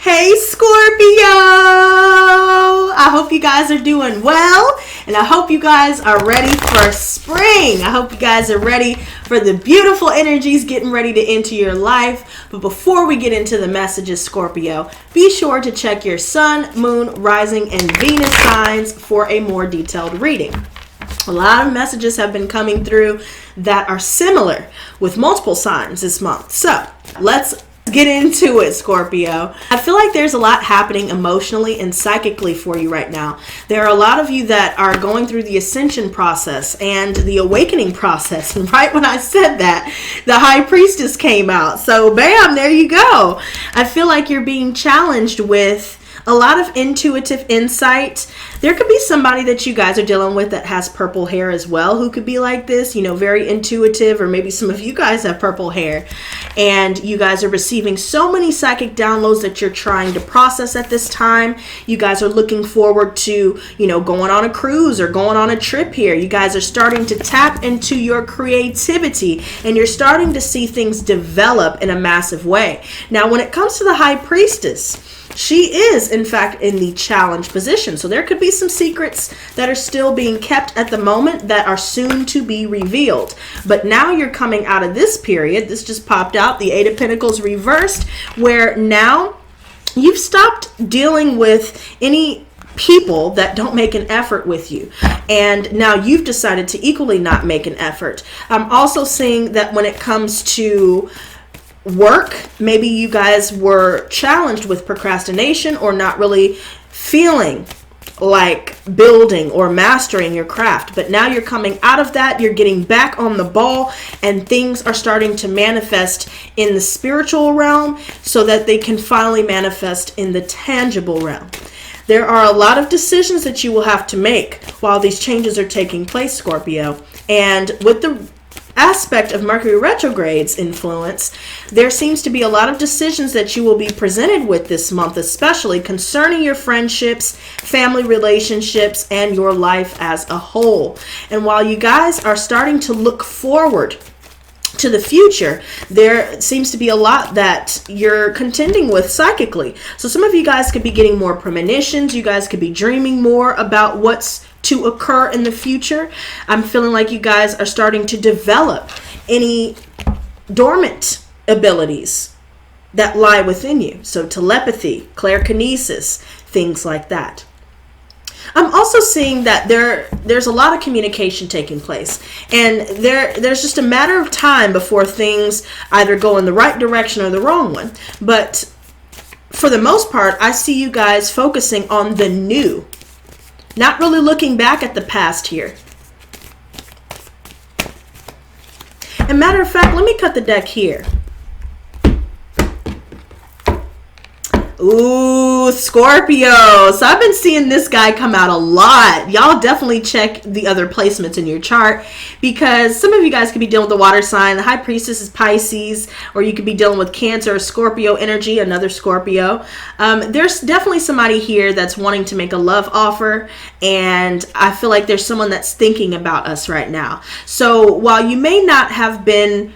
Hey Scorpio! I hope you guys are doing well, and I hope you guys are ready for spring. I hope you guys are ready for the beautiful energies getting ready to enter your life. But before we get into the messages, Scorpio, be sure to check your sun, moon, rising, and Venus signs for a more detailed reading. A lot of messages have been coming through that are similar with multiple signs this month. So let's get into it, Scorpio. I feel like there's a lot happening emotionally and psychically for you right now. There are a lot of you that are going through the ascension process and the awakening process. And right when I said that, the High Priestess came out. So bam, there you go. I feel like you're being challenged with a lot of intuitive insight. There could be somebody that you guys are dealing with that has purple hair as well, who could be like this, very intuitive, or maybe some of you guys have purple hair and you guys are receiving so many psychic downloads that you're trying to process at this time. You guys are looking forward to, going on a cruise or going on a trip here. You guys are starting to tap into your creativity and you're starting to see things develop in a massive way. Now, when it comes to the High Priestess, she is, in fact, in the challenge position. So there could be some secrets that are still being kept at the moment that are soon to be revealed. But now you're coming out of this period. This just popped out, the Eight of Pentacles reversed, where now you've stopped dealing with any people that don't make an effort with you, and now you've decided to equally not make an effort. I'm also seeing that when it comes to work, maybe you guys were challenged with procrastination or not really feeling like building or mastering your craft, but now you're coming out of that, you're getting back on the ball, and things are starting to manifest in the spiritual realm so that they can finally manifest in the tangible realm. There are a lot of decisions that you will have to make while these changes are taking place, Scorpio, and with the aspect of Mercury retrograde's influence, there seems to be a lot of decisions that you will be presented with this month, especially concerning your friendships, family relationships, and your life as a whole. And while you guys are starting to look forward to the future, there seems to be a lot that you're contending with psychically. So some of you guys could be getting more premonitions. You guys could be dreaming more about what's to occur in the future. I'm feeling like you guys are starting to develop any dormant abilities that lie within you. So telepathy, clairkinesis, things like that. I'm also seeing that there's a lot of communication taking place, and there's just a matter of time before things either go in the right direction or the wrong one. But for the most part, I see you guys focusing on the new, not really looking back at the past here. And matter of fact, let me cut the deck here. Ooh, Scorpio. So I've been seeing this guy come out a lot. Y'all definitely check the other placements in your chart, because some of you guys could be dealing with the water sign. The High Priestess is Pisces, or you could be dealing with Cancer or Scorpio energy, another Scorpio. There's definitely somebody here that's wanting to make a love offer, and I feel like there's someone that's thinking about us right now. So while you may not have been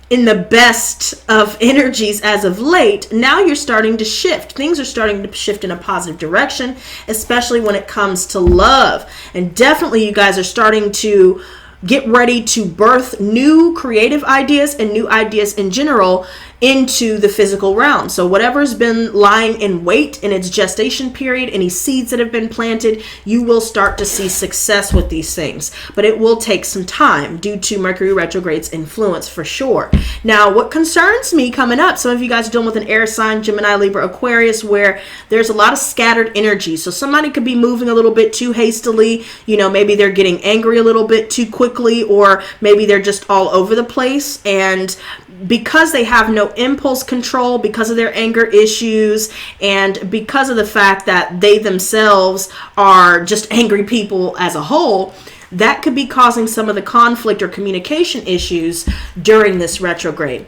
in the best of energies as of late, now you're starting to shift. Things are starting to shift in a positive direction, especially when it comes to love. And definitely you guys are starting to get ready to birth new creative ideas and new ideas in general into the physical realm. So whatever's been lying in wait in its gestation period, any seeds that have been planted, you will start to see success with these things. But it will take some time due to Mercury retrograde's influence for sure. Now, what concerns me coming up, some of you guys are dealing with an air sign, Gemini, Libra, Aquarius, where there's a lot of scattered energy. So somebody could be moving a little bit too hastily. Maybe they're getting angry a little bit too quickly, or maybe they're just all over the place. And because they have no impulse control, because of their anger issues, and because of the fact that they themselves are just angry people as a whole, that could be causing some of the conflict or communication issues during this retrograde.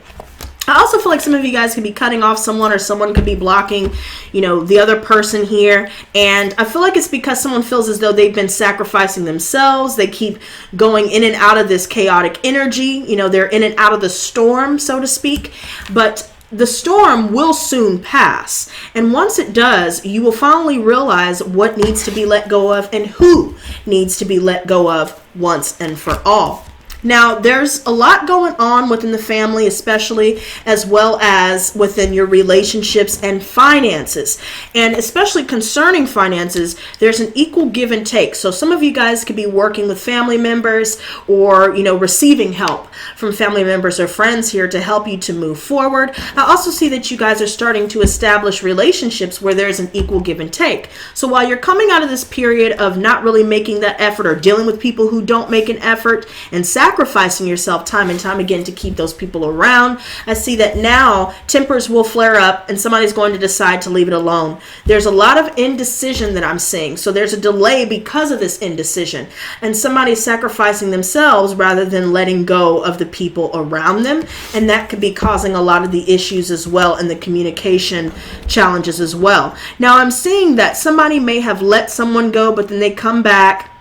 I also feel like some of you guys could be cutting off someone, or someone could be blocking, the other person here. And I feel like it's because someone feels as though they've been sacrificing themselves. They keep going in and out of this chaotic energy. They're in and out of the storm, so to speak. But the storm will soon pass. And once it does, you will finally realize what needs to be let go of and who needs to be let go of once and for all. Now, there's a lot going on within the family, especially as well as within your relationships and finances. And especially concerning finances, there's an equal give and take. So some of you guys could be working with family members or, receiving help from family members or friends here to help you to move forward. I also see that you guys are starting to establish relationships where there's an equal give and take. So while you're coming out of this period of not really making that effort or dealing with people who don't make an effort and sacrificing yourself time and time again to keep those people around, I see that now tempers will flare up and somebody's going to decide to leave it alone. There's a lot of indecision that I'm seeing. So there's a delay because of this indecision. And somebody's sacrificing themselves rather than letting go of the people around them. And that could be causing a lot of the issues as well and the communication challenges as well. Now I'm seeing that somebody may have let someone go, but then they come back.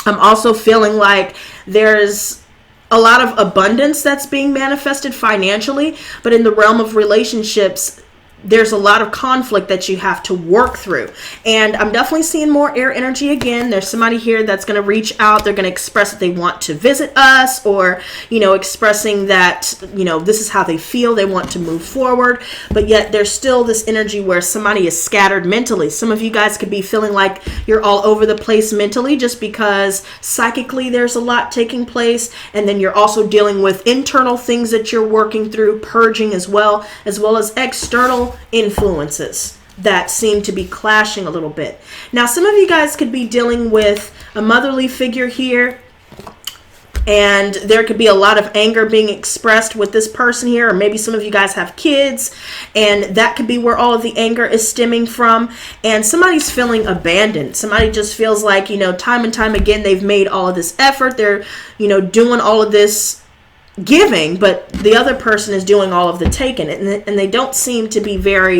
I'm also feeling like there's a lot of abundance that's being manifested financially, but in the realm of relationships, there's a lot of conflict that you have to work through. And I'm definitely seeing more air energy again. There's somebody here that's going to reach out. They're going to express that they want to visit us, or, expressing that, this is how they feel. They want to move forward. But yet there's still this energy where somebody is scattered mentally. Some of you guys could be feeling like you're all over the place mentally just because psychically there's a lot taking place. And then you're also dealing with internal things that you're working through, purging as well as external influences that seem to be clashing a little bit. Now, some of you guys could be dealing with a motherly figure here, and there could be a lot of anger being expressed with this person here, or maybe some of you guys have kids, and that could be where all of the anger is stemming from. And somebody's feeling abandoned. Somebody just feels like, time and time again, they've made all of this effort. They're, doing all of this giving, but the other person is doing all of the taking, and they don't seem to be very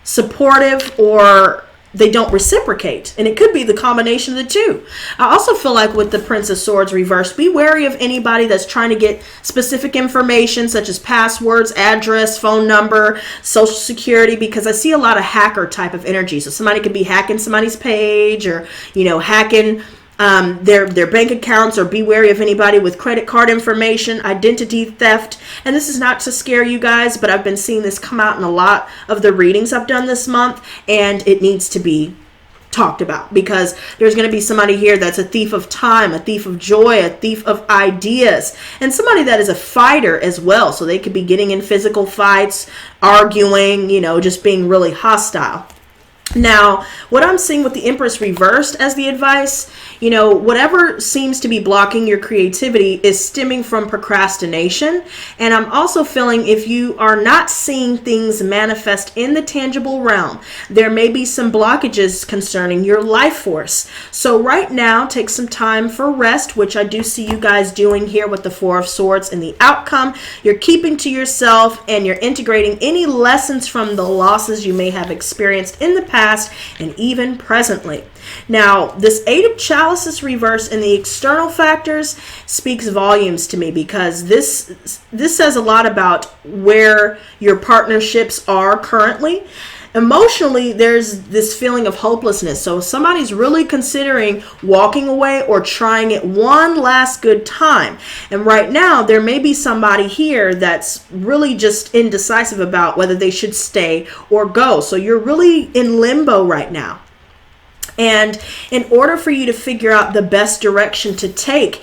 supportive, or they don't reciprocate. And it could be the combination of the two. I also feel like with the Prince of Swords reversed, be wary of anybody that's trying to get specific information such as passwords, address, phone number, social security, because I see a lot of hacker type of energy. So somebody could be hacking somebody's page, or hacking their bank accounts, or be wary of anybody with credit card information, identity theft. And this is not to scare you guys, but I've been seeing this come out in a lot of the readings I've done this month, and it needs to be talked about, because there's going to be somebody here that's a thief of time, a thief of joy, a thief of ideas, and somebody that is a fighter as well. So they could be getting in physical fights, arguing, just being really hostile. Now, what I'm seeing with the Empress reversed as the advice, whatever seems to be blocking your creativity is stemming from procrastination. And I'm also feeling if you are not seeing things manifest in the tangible realm, there may be some blockages concerning your life force. So right now, take some time for rest, which I do see you guys doing here with the Four of Swords. And the outcome, you're keeping to yourself and you're integrating any lessons from the losses you may have experienced in the past and even presently. Now, this Eight of Chalices reverse and the external factors speaks volumes to me, because this says a lot about where your partnerships are currently. Emotionally, there's this feeling of hopelessness. So somebody's really considering walking away or trying it one last good time. And right now, there may be somebody here that's really just indecisive about whether they should stay or go. So you're really in limbo right now. And in order for you to figure out the best direction to take,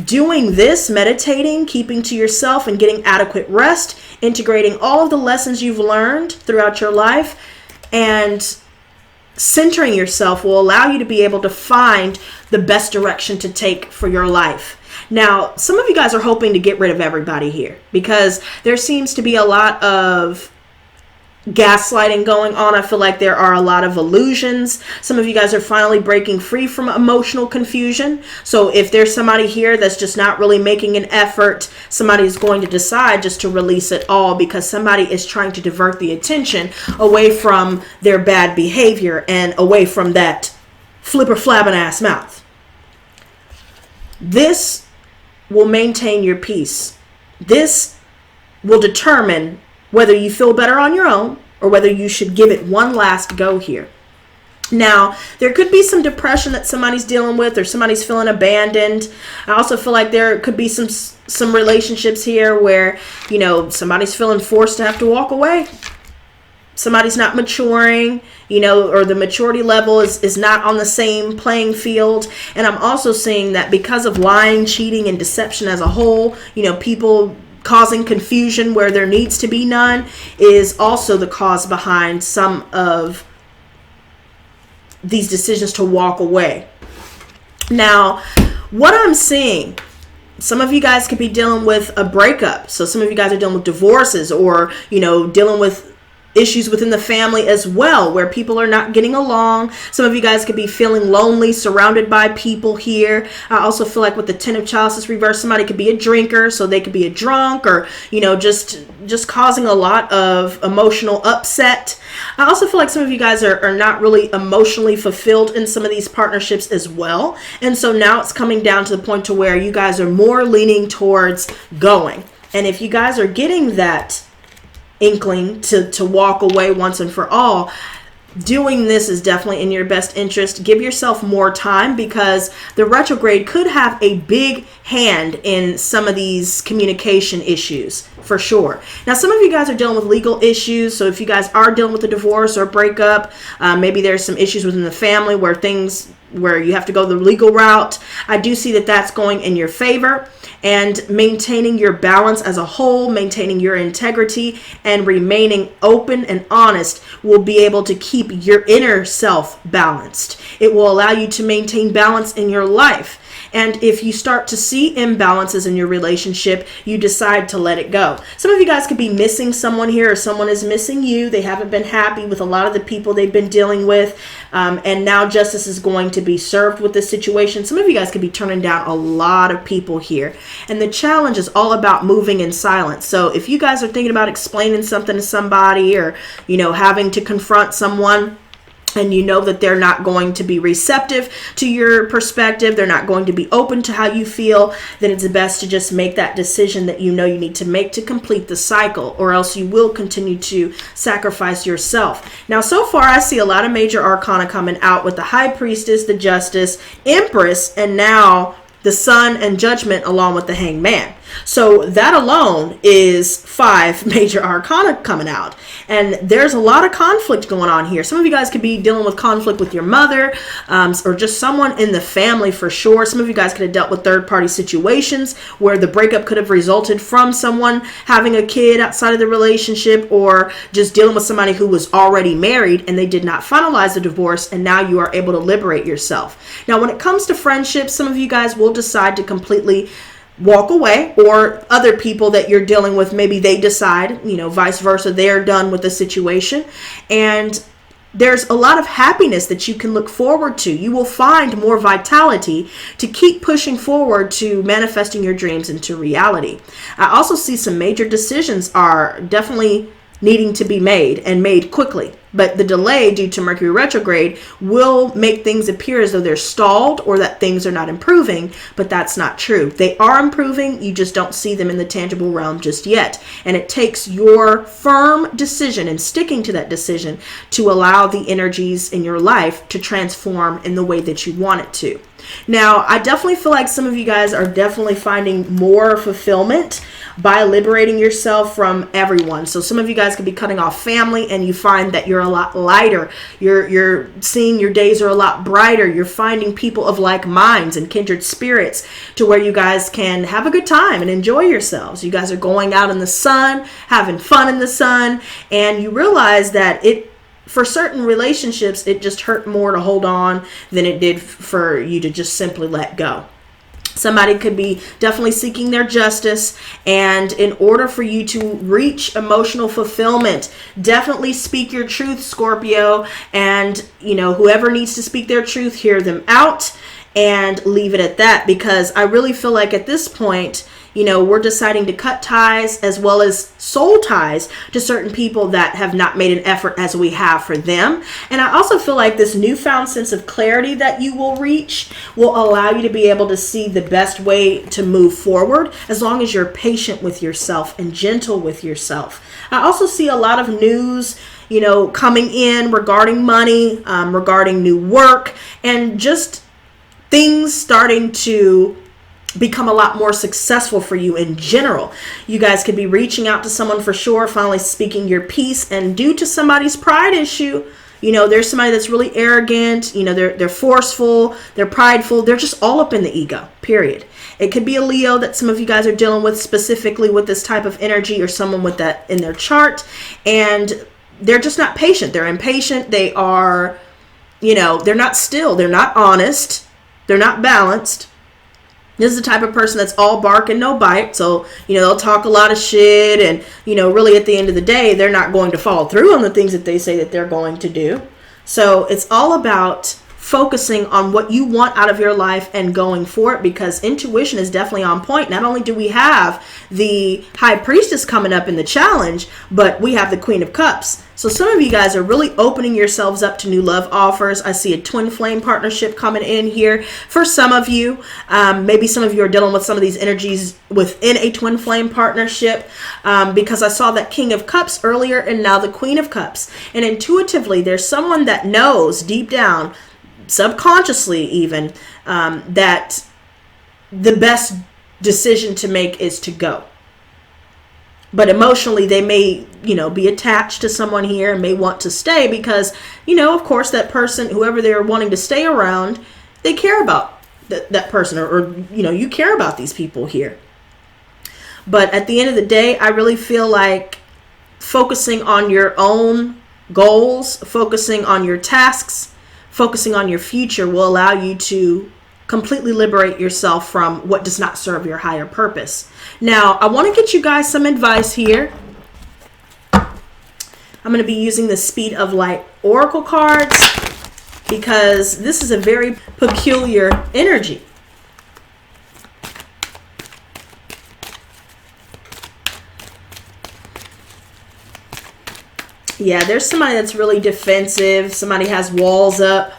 doing this, meditating, keeping to yourself, and getting adequate rest, integrating all of the lessons you've learned throughout your life, and centering yourself will allow you to be able to find the best direction to take for your life. Now, some of you guys are hoping to get rid of everybody here, because there seems to be a lot of gaslighting going on. I feel like there are a lot of illusions. Some of you guys are finally breaking free from emotional confusion. So if there's somebody here that's just not really making an effort, somebody is going to decide just to release it all, because somebody is trying to divert the attention away from their bad behavior and away from that flipper flabbing ass mouth. This will maintain your peace. This will determine whether you feel better on your own or whether you should give it one last go here. Now, there could be some depression that somebody's dealing with, or somebody's feeling abandoned. I also feel like there could be some relationships here where, somebody's feeling forced to have to walk away. Somebody's not maturing, or the maturity level is not on the same playing field. And I'm also seeing that because of lying, cheating, and deception as a whole, people causing confusion where there needs to be none is also the cause behind some of these decisions to walk away. Now, what I'm seeing, some of you guys could be dealing with a breakup. So some of you guys are dealing with divorces, or, dealing with issues within the family as well, where people are not getting along. Some of you guys could be feeling lonely, surrounded by people here. I also feel like with the Ten of Chalices reverse, somebody could be a drinker, so they could be a drunk, or just causing a lot of emotional upset. I also feel like some of you guys are not really emotionally fulfilled in some of these partnerships as well, and so now it's coming down to the point to where you guys are more leaning towards going. And if you guys are getting that inkling to walk away once and for all, doing this is definitely in your best interest. Give yourself more time, because the retrograde could have a big hand in some of these communication issues for sure. Now, some of you guys are dealing with legal issues. So if you guys are dealing with a divorce or a breakup, maybe there's some issues within the family where you have to go the legal route. I do see that that's going in your favor. And maintaining your balance as a whole, maintaining your integrity, and remaining open and honest will be able to keep your inner self balanced. It will allow you to maintain balance in your life. And if you start to see imbalances in your relationship, you decide to let it go. Some of you guys could be missing someone here, or someone is missing you. They haven't been happy with a lot of the people they've been dealing with. And now justice is going to be served with this situation. Some of you guys could be turning down a lot of people here. And the challenge is all about moving in silence. So if you guys are thinking about explaining something to somebody, or, having to confront someone, and that they're not going to be receptive to your perspective, they're not going to be open to how you feel, then it's best to just make that decision that you need to make to complete the cycle, or else you will continue to sacrifice yourself. Now, so far, I see a lot of major arcana coming out with the High Priestess, the Justice, Empress, and now the Sun and Judgment, along with the Hangman. So that alone is 5 major arcana coming out. And there's a lot of conflict going on here. Some of you guys could be dealing with conflict with your mother, or just someone in the family for sure. Some of you guys could have dealt with third-party situations where the breakup could have resulted from someone having a kid outside of the relationship, or just dealing with somebody who was already married and they did not finalize the divorce, and now you are able to liberate yourself. Now, when it comes to friendships, some of you guys will decide to completely walk away, or other people that you're dealing with, maybe they decide, vice versa, they're done with the situation. And there's a lot of happiness that you can look forward to. You will find more vitality to keep pushing forward to manifesting your dreams into reality. I also see some major decisions are definitely needing to be made, and made quickly. But the delay due to Mercury retrograde will make things appear as though they're stalled, or that things are not improving, but that's not true. They are improving, you just don't see them in the tangible realm just yet. And it takes your firm decision and sticking to that decision to allow the energies in your life to transform in the way that you want it to. Now, I definitely feel like some of you guys are definitely finding more fulfillment by liberating yourself from everyone. So some of you guys could be cutting off family, and you find that you're a lot lighter. You're seeing your days are a lot brighter. You're finding people of like minds and kindred spirits to where you guys can have a good time and enjoy yourselves. You guys are going out in the sun, having fun in the sun, and you realize that for certain relationships, it just hurt more to hold on than it did for you to just simply let go. Somebody could be definitely seeking their justice, and in order for you to reach emotional fulfillment, definitely speak your truth, Scorpio, and whoever needs to speak their truth, hear them out and leave it at that, because I really feel like at this point, we're deciding to cut ties as well as soul ties to certain people that have not made an effort as we have for them. And I also feel like this newfound sense of clarity that you will reach will allow you to be able to see the best way to move forward, as long as you're patient with yourself and gentle with yourself. I also see a lot of news coming in regarding money, regarding new work, and just things starting to become a lot more successful for you in general. You guys could be reaching out to someone for sure, finally speaking your piece, and due to somebody's pride issue, there's somebody that's really arrogant, they're forceful, they're prideful, they're just all up in the ego, period. It could be a Leo that some of you guys are dealing with specifically with this type of energy, or someone with that in their chart, and they're just not patient. They're impatient. They are, they're not still. They're not honest. They're not balanced. This is the type of person that's all bark and no bite. So, they'll talk a lot of shit, and, really at the end of the day, they're not going to follow through on the things that they say that they're going to do. So it's all about focusing on what you want out of your life and going for it, because intuition is definitely on point. Not only do we have the High Priestess coming up in the challenge, but we have the Queen of Cups. So some of you guys are really opening yourselves up to new love offers. I see a twin flame partnership coming in here for some of you. Maybe some of you are dealing with some of these energies within a twin flame partnership, because I saw that King of Cups earlier and now the Queen of Cups. And intuitively, there's someone that knows deep down, subconsciously even, that the best decision to make is to go. But emotionally, they may, be attached to someone here and may want to stay because, of course, that person, whoever they're wanting to stay around, they care about that person, or you care about these people here. But at the end of the day, I really feel like focusing on your own goals, focusing on your tasks, focusing on your future will allow you to completely liberate yourself from what does not serve your higher purpose. Now, I want to get you guys some advice here. I'm going to be using the Speed of Light Oracle cards because this is a very peculiar energy. Yeah, there's somebody that's really defensive. Somebody has walls up.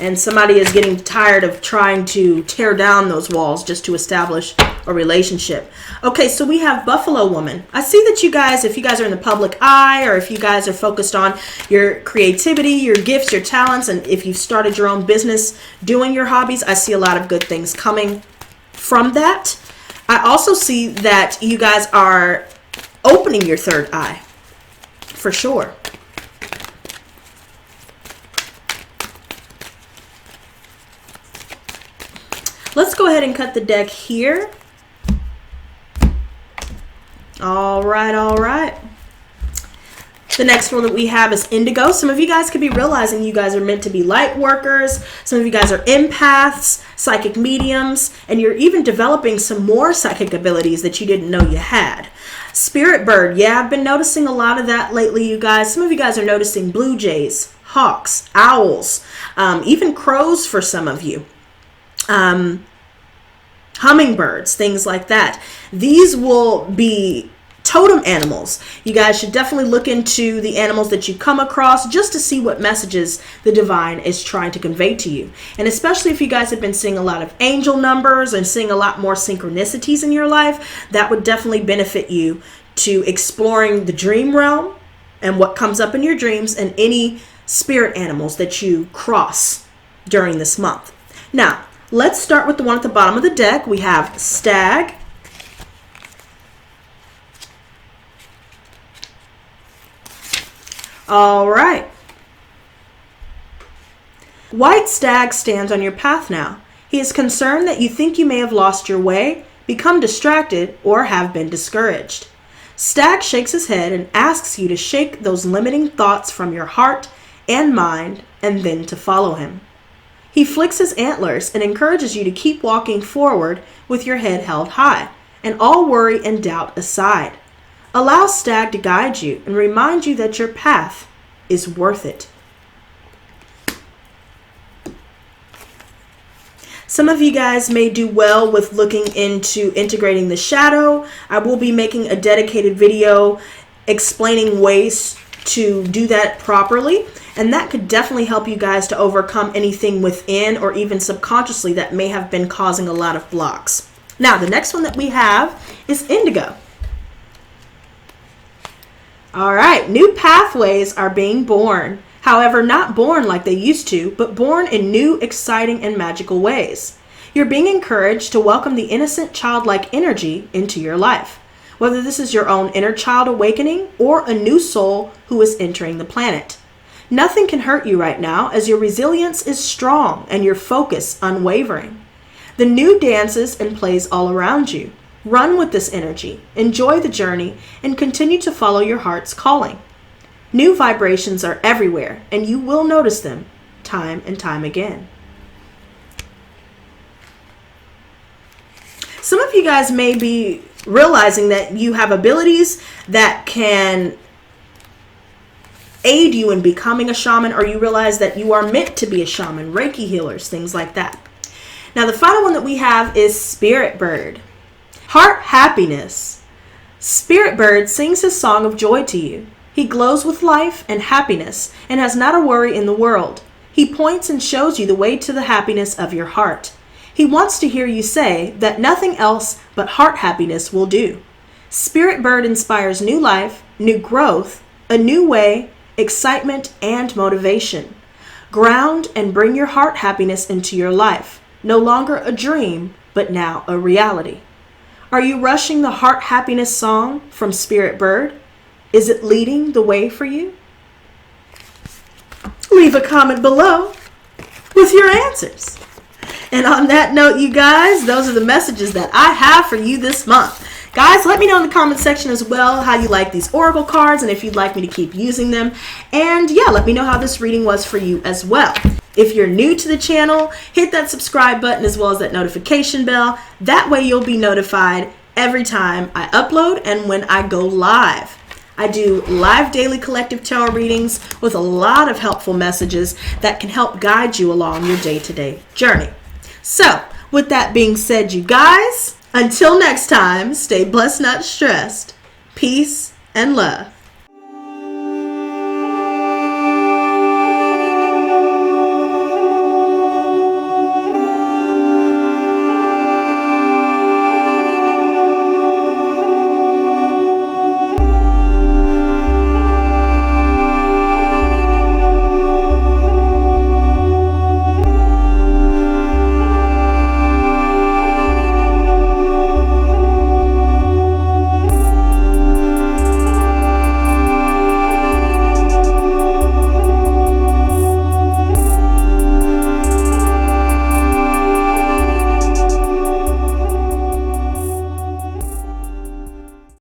And somebody is getting tired of trying to tear down those walls just to establish a relationship. Okay, so we have Buffalo Woman. I see that you guys, if you guys are in the public eye, or if you guys are focused on your creativity, your gifts, your talents, and if you've started your own business doing your hobbies, I see a lot of good things coming from that. I also see that you guys are opening your third eye, for sure. Let's go ahead and cut the deck here. All right. The next one that we have is Indigo. Some of you guys could be realizing you guys are meant to be light workers. Some of you guys are empaths, psychic mediums, and you're even developing some more psychic abilities that you didn't know you had. Spirit bird. Yeah, I've been noticing a lot of that lately, you guys. Some of you guys are noticing blue jays, hawks, owls, even crows for some of you. Hummingbirds, things like that. These will be totem animals. You guys should definitely look into the animals that you come across just to see what messages the divine is trying to convey to you. And especially if you guys have been seeing a lot of angel numbers and seeing a lot more synchronicities in your life, that would definitely benefit you to exploring the dream realm and what comes up in your dreams and any spirit animals that you cross during this month. Now, let's start with the one at the bottom of the deck. We have Stag. All right. White Stag stands on your path now. He is concerned that you think you may have lost your way, become distracted, or have been discouraged. Stag shakes his head and asks you to shake those limiting thoughts from your heart and mind and then to follow him. He flicks his antlers and encourages you to keep walking forward with your head held high and all worry and doubt aside. Allow Stag to guide you and remind you that your path is worth it. Some of you guys may do well with looking into integrating the shadow. I will be making a dedicated video explaining ways to do that properly, and that could definitely help you guys to overcome anything within or even subconsciously that may have been causing a lot of blocks. Now, the next one that we have is indigo. All right, new pathways are being born. However, not born like they used to, but born in new, exciting, and magical ways. You're being encouraged to welcome the innocent, childlike energy into your life, whether this is your own inner child awakening or a new soul who is entering the planet. Nothing can hurt you right now as your resilience is strong and your focus unwavering. The new dances and plays all around you. Run with this energy, enjoy the journey, and continue to follow your heart's calling. New vibrations are everywhere, and you will notice them time and time again. Some of you guys may be realizing that you have abilities that can aid you in becoming a shaman, or you realize that you are meant to be a shaman, Reiki healers, things like that. Now, the final one that we have is Spirit Bird. Heart happiness. Spirit Bird sings his song of joy to you. He glows with life and happiness and has not a worry in the world. He points and shows you the way to the happiness of your heart. He wants to hear you say that nothing else but heart happiness will do. Spirit Bird inspires new life, new growth, a new way, excitement, and motivation. Ground and bring your heart happiness into your life. No longer a dream, but now a reality. Are you rushing the heart happiness song from Spirit Bird? Is it leading the way for you? Leave a comment below with your answers. And on that note, you guys, those are the messages that I have for you this month. Guys, let me know in the comment section as well how you like these oracle cards and if you'd like me to keep using them. And yeah, let me know how this reading was for you as well. If you're new to the channel, hit that subscribe button as well as that notification bell. That way you'll be notified every time I upload and when I go live. I do live daily collective tarot readings with a lot of helpful messages that can help guide you along your day-to-day journey. So, with that being said, you guys, until next time, stay blessed, not stressed. Peace and love.